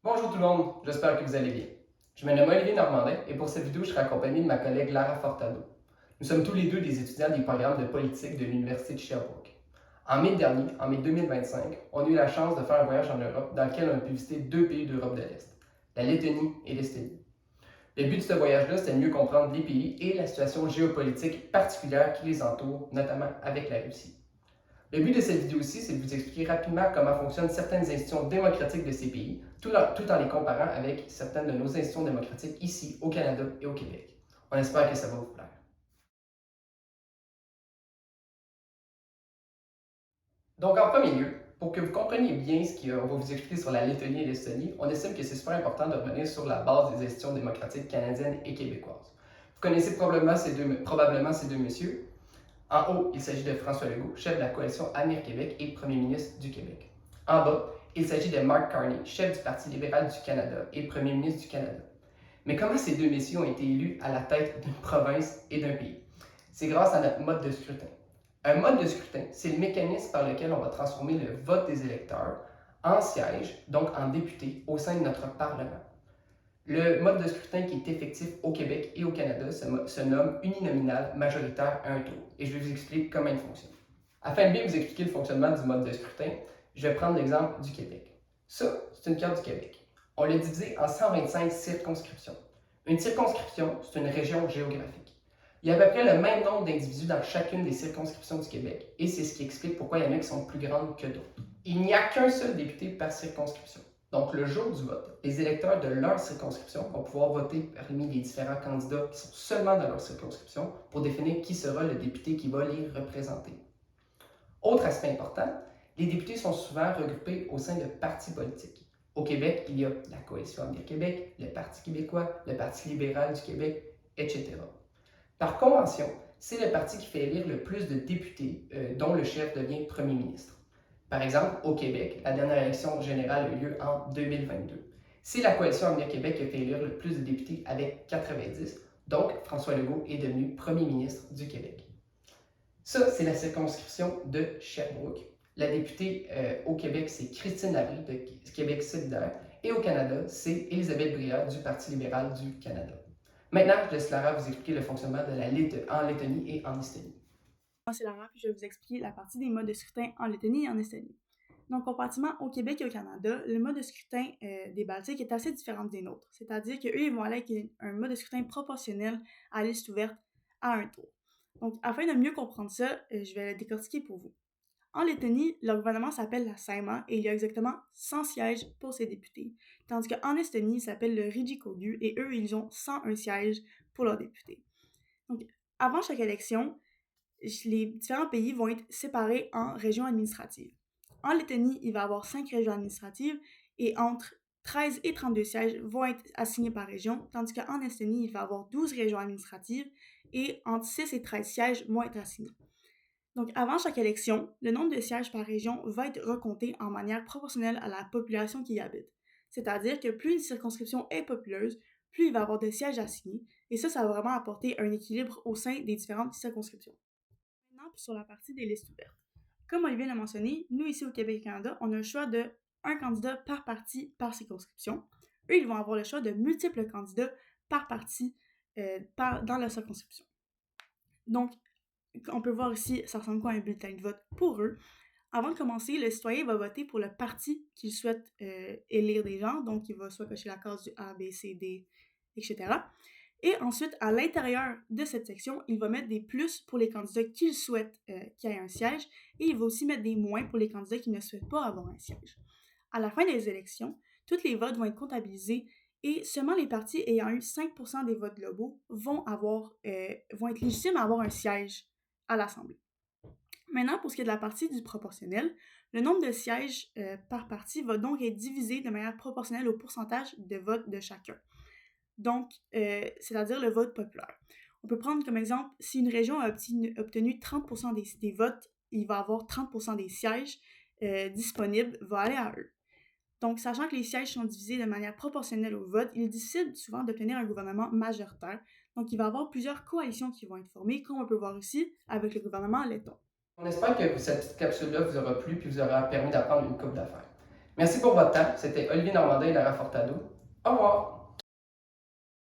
Bonjour tout le monde, j'espère que vous allez bien. Je me nomme Olivier Normandin et pour cette vidéo, je serai accompagné de ma collègue Lara Fortado. Nous sommes tous les deux des étudiants des programmes de politique de l'Université de Sherbrooke. En mai dernier, en mai 2025, on a eu la chance de faire un voyage en Europe dans lequel on a pu visiter deux pays d'Europe de l'Est, la Lettonie et l'Estonie. Le but de ce voyage-là, c'était de mieux comprendre les pays et la situation géopolitique particulière qui les entoure, notamment avec la Russie. Le but de cette vidéo-ci, c'est de vous expliquer rapidement comment fonctionnent certaines institutions démocratiques de ces pays, tout en les comparant avec certaines de nos institutions démocratiques ici, au Canada et au Québec. On espère que ça va vous plaire. Donc, en premier lieu, pour que vous compreniez bien ce qu'on va vous expliquer sur la Lettonie et l'Estonie, on estime que c'est super important de revenir sur la base des institutions démocratiques canadiennes et québécoises. Vous connaissez probablement ces deux messieurs. En haut, il s'agit de François Legault, chef de la coalition Avenir Québec et premier ministre du Québec. En bas, il s'agit de Mark Carney, chef du Parti libéral du Canada et premier ministre du Canada. Mais comment ces deux messieurs ont été élus à la tête d'une province et d'un pays? C'est grâce à notre mode de scrutin. Un mode de scrutin, c'est le mécanisme par lequel on va transformer le vote des électeurs en sièges, donc en députés, au sein de notre Parlement. Le mode de scrutin qui est effectif au Québec et au Canada se nomme uninominal majoritaire à un tour. Et je vais vous expliquer comment il fonctionne. Afin de bien vous expliquer le fonctionnement du mode de scrutin, je vais prendre l'exemple du Québec. Ça, c'est une carte du Québec. On l'a divisé en 125 circonscriptions. Une circonscription, c'est une région géographique. Il y a à peu près le même nombre d'individus dans chacune des circonscriptions du Québec, et c'est ce qui explique pourquoi il y en a qui sont plus grandes que d'autres. Il n'y a qu'un seul député par circonscription. Donc, le jour du vote, les électeurs de leur circonscription vont pouvoir voter parmi les différents candidats qui sont seulement dans leur circonscription pour définir qui sera le député qui va les représenter. Autre aspect important, les députés sont souvent regroupés au sein de partis politiques. Au Québec, il y a la Coalition Avenir Québec, le Parti québécois, le Parti libéral du Québec, etc. Par convention, c'est le parti qui fait élire le plus de députés dont le chef devient premier ministre. Par exemple, au Québec, la dernière élection générale a eu lieu en 2022. C'est la coalition Avenir Québec qui a fait élire le plus de députés avec 90, donc François Legault est devenu premier ministre du Québec. Ça, c'est la circonscription de Sherbrooke. La députée au Québec, c'est Christine Labrie de Québec solidaire. Et au Canada, c'est Elisabeth Brière du Parti libéral du Canada. Maintenant, je laisse Lara vous expliquer le fonctionnement de la Lettonie et en Estonie. Moi, c'est Lara, puis je vais vous expliquer la partie des modes de scrutin en Lettonie et en Estonie. Donc, comparativement au Québec et au Canada, le mode de scrutin des Baltiques est assez différent des nôtres. C'est-à-dire qu'eux, ils vont aller avec un mode de scrutin proportionnel à liste ouverte à un tour. Donc, afin de mieux comprendre ça, je vais le décortiquer pour vous. En Lettonie, le gouvernement s'appelle la Saima et il y a exactement 100 sièges pour ses députés, tandis qu'en Estonie, il s'appelle le Riigikogu et eux, ils ont 101 sièges pour leurs députés. Donc, avant chaque élection, les différents pays vont être séparés en régions administratives. En Lettonie, il va y avoir 5 régions administratives et entre 13 et 32 sièges vont être assignés par région, tandis qu'en Estonie, il va y avoir 12 régions administratives et entre 6 et 13 sièges vont être assignés. Donc, avant chaque élection, le nombre de sièges par région va être recompté en manière proportionnelle à la population qui y habite. C'est-à-dire que plus une circonscription est populeuse, plus il va y avoir de sièges assignés, et ça va vraiment apporter un équilibre au sein des différentes circonscriptions. Maintenant, sur la partie des listes ouvertes. Comme Olivier l'a mentionné, nous ici au Québec et Canada, on a le choix de un candidat par parti par circonscription. Eux, ils vont avoir le choix de multiples candidats par parti dans la circonscription. Donc, on peut voir ici, ça ressemble quoi à un bulletin de vote pour eux. Avant de commencer, le citoyen va voter pour le parti qu'il souhaite élire des gens. Donc, il va soit cocher la case du A, B, C, D, etc. Et ensuite, à l'intérieur de cette section, il va mettre des plus pour les candidats qu'il souhaite qu'il y ait un siège et il va aussi mettre des moins pour les candidats qui ne souhaitent pas avoir un siège. À la fin des élections, tous les votes vont être comptabilisés et seulement les partis ayant eu 5% des votes globaux vont être légitimes à avoir un siège à l'Assemblée. Maintenant, pour ce qui est de la partie du proportionnel, le nombre de sièges par parti va donc être divisé de manière proportionnelle au pourcentage de vote de chacun. Donc, c'est-à-dire le vote populaire. On peut prendre comme exemple, si une région a obtenu 30% des votes, il va avoir 30% des sièges disponibles va aller à eux. Donc, sachant que les sièges sont divisés de manière proportionnelle au vote, il est difficile souvent d'obtenir un gouvernement majoritaire. Donc, il va y avoir plusieurs coalitions qui vont être formées, comme on peut voir ici avec le gouvernement letton. On espère que cette petite capsule-là vous aura plu et vous aura permis d'apprendre une coupe d'affaires. Merci pour votre temps. C'était Olivier Normandin et Lara Fortado. Au revoir!